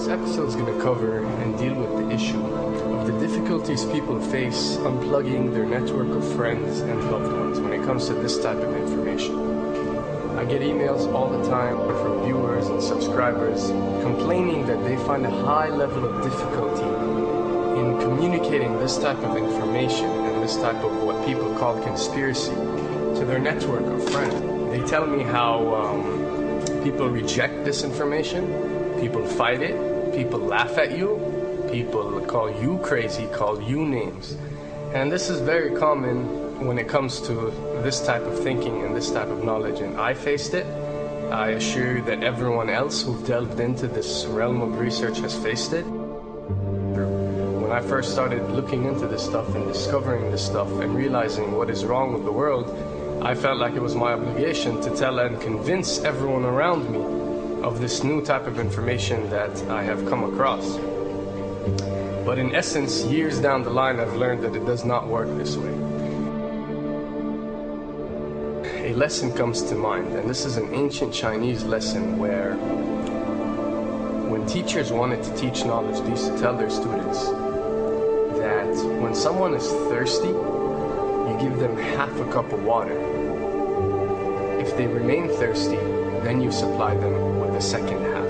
This episode is going to cover and deal with the issue of the difficulties people face unplugging their network of friends and loved ones when it comes to this type of information. I get emails all the time from viewers and subscribers complaining that they find a high level of difficulty in communicating this type of information and this type of what people call conspiracy to their network of friends. They tell me how people reject this information, people fight it, people laugh at you, people call you crazy, call you names. And this is very common when it comes to this type of thinking and this type of knowledge, and I faced it. I assure you that everyone else who delved into this realm of research has faced it. When I first started looking into this stuff and discovering this stuff and realizing what is wrong with the world, I felt like it was my obligation to tell and convince everyone around me of this new type of information that I have come across. But in essence, years down the line, I've learned that it does not work this way. A lesson comes to mind, and this is an ancient Chinese lesson where when teachers wanted to teach knowledge, they used to tell their students that when someone is thirsty, you give them half a cup of water. If they remain thirsty, then you supply them with the second half.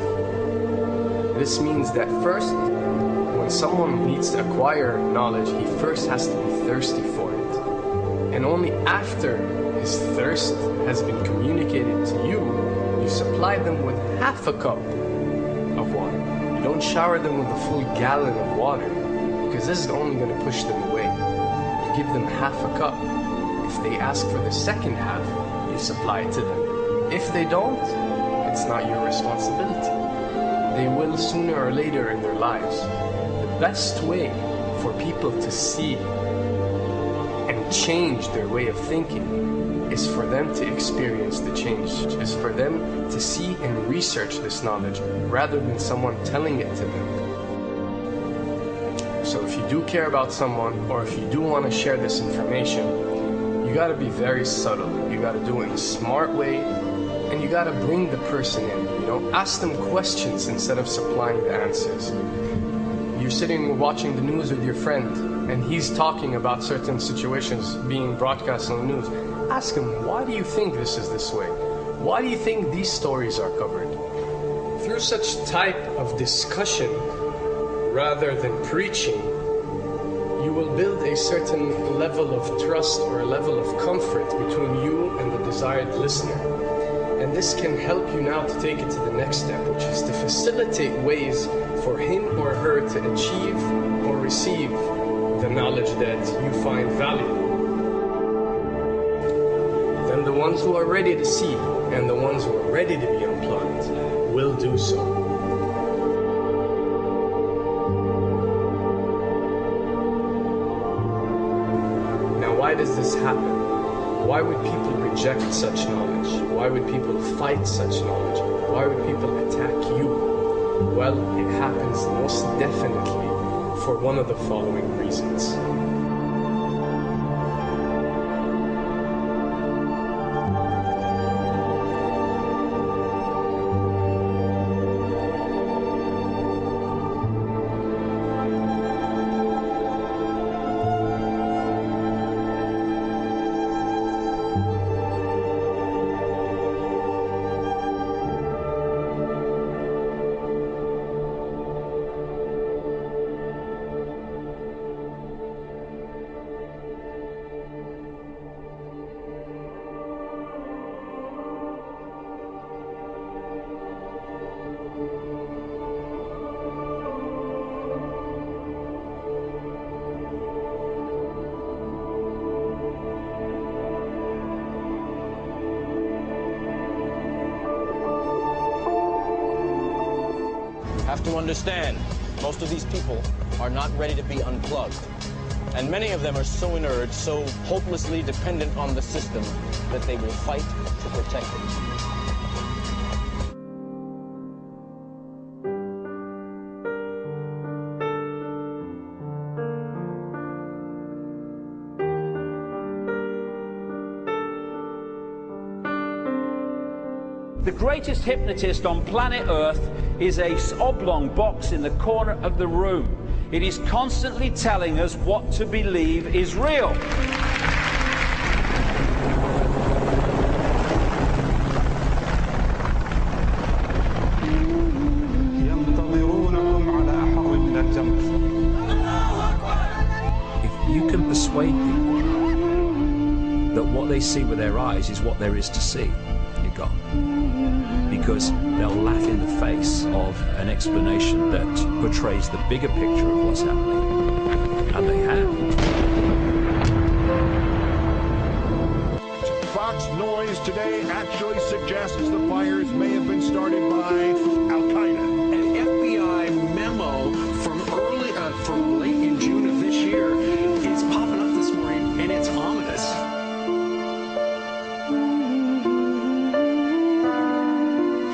This means that first, when someone needs to acquire knowledge, he first has to be thirsty for it. And only after his thirst has been communicated to you, you supply them with half a cup of water. You don't shower them with a full gallon of water, because this is only going to push them away. You give them half a cup. If they ask for the second half, you supply it to them. If they don't, it's not your responsibility. They will sooner or later in their lives. The best way for people to see and change their way of thinking is for them to experience the change, is for them to see and research this knowledge rather than someone telling it to them. So if you do care about someone, or if you do want to share this information, you got to be very subtle. You got to do it in a smart way, and you got to bring the person in. Ask them questions instead of supplying the answers. You're sitting watching the news with your friend, and he's talking about certain situations being broadcast on the news. Ask him, why do you think this is this way? Why do you think these stories are covered? Through such type of discussion, rather than preaching, you will build a certain level of trust or a level of comfort between you and the desired listener. And this can help you now to take it to the next step, which is to facilitate ways for him or her to achieve or receive the knowledge that you find valuable. Then the ones who are ready to see and the ones who are ready to be unplugged will do so. Why does this happen? Why would people reject such knowledge? Why would people fight such knowledge? Why would people attack you? Well, it happens most definitely for one of the following reasons. Have to understand, most of these people are not ready to be unplugged. And many of them are so inert, so hopelessly dependent on the system, that they will fight to protect it. The greatest hypnotist on planet Earth is a oblong box in the corner of the room. It is constantly telling us what to believe is real. If you can persuade people that what they see with their eyes is what there is to see, you're gone. Because they'll laugh in the face of an explanation that portrays the bigger picture of what's happening. And they have. Fox noise today actually suggests the fires may have been started by Al-Qaeda. An FBI memo from late in June of this year is popping up this morning, and it's ominous.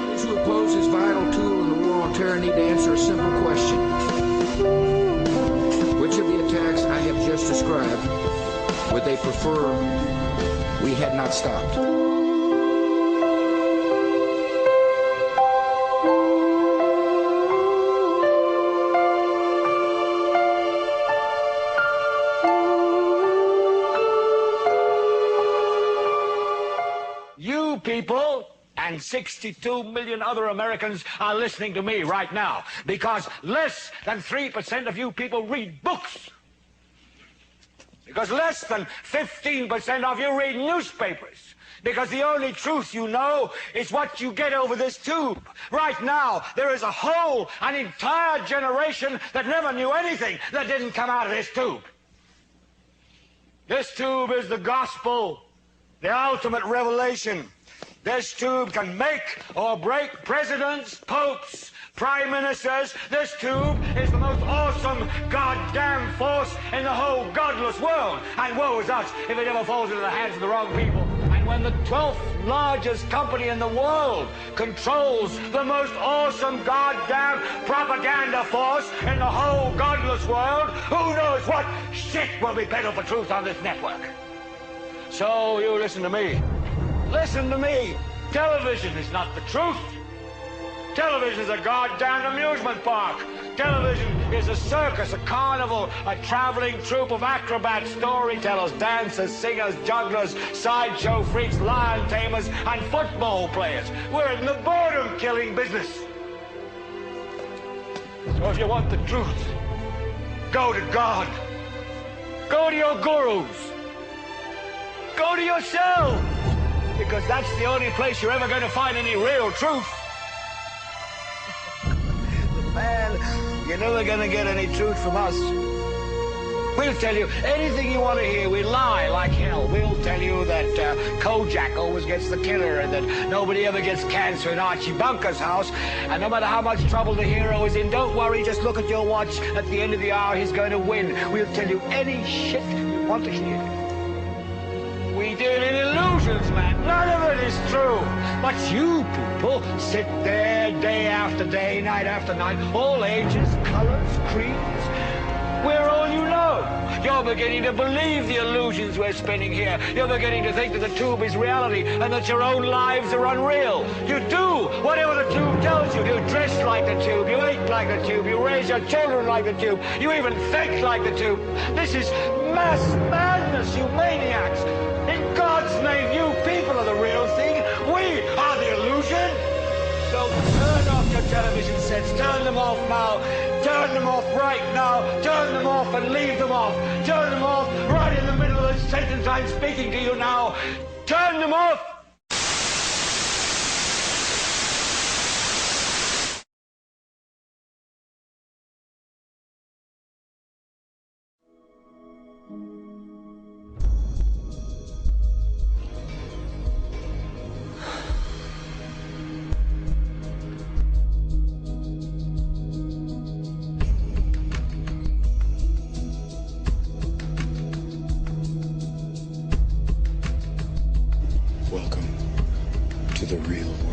Those who oppose this vital tool in the war on terror need to answer a simple question. Which of the attacks I have just described would they prefer we had not stopped? You people and 62 million other Americans are listening to me right now because less than 3% of you people read books. Because less than 15% of you read newspapers. Because the only truth you know is what you get over this tube. Right now, there is an entire generation that never knew anything that didn't come out of this tube. This tube is the gospel, the ultimate revelation. This tube can make or break presidents, popes, prime ministers. This tube is the most awesome goddamn force in the whole godless world. And woe is us if it ever falls into the hands of the wrong people. And when the 12th largest company in the world controls the most awesome goddamn propaganda force in the whole godless world, who knows what shit will be peddled for truth on this network. So you listen to me. Listen to me. Television is not the truth. Television is a goddamn amusement park. Television is a circus, a carnival, a traveling troupe of acrobats, storytellers, dancers, singers, jugglers, sideshow freaks, lion tamers, and football players. We're in the boredom-killing business. So if you want the truth, go to God. Go to your gurus. Go to yourself. Because that's the only place you're ever going to find any real truth. Man, you're never going to get any truth from us. We'll tell you anything you want to hear. We lie like hell. We'll tell you that Kojak always gets the killer and that nobody ever gets cancer in Archie Bunker's house. And no matter how much trouble the hero is in, don't worry, just look at your watch. At the end of the hour, he's going to win. We'll tell you any shit you want to hear. We deal in illusions, man. None of it is true. But you people sit there day after day, night after night, all ages, colors, creeds. We're all you know. You're beginning to believe the illusions we're spinning here. You're beginning to think that the tube is reality and that your own lives are unreal. You do whatever the tube tells you. You dress like the tube. You eat like the tube. You raise your children like the tube. You even think like the tube. This is mass madness, you maniacs. In God's name, you people are the real thing. We are the illusion. So turn off your television sets. Turn them off now. Turn them off right now. Turn them off and leave them off. Turn them off right in the middle of the sentence I'm speaking to you now. Turn them off. Welcome to the real world.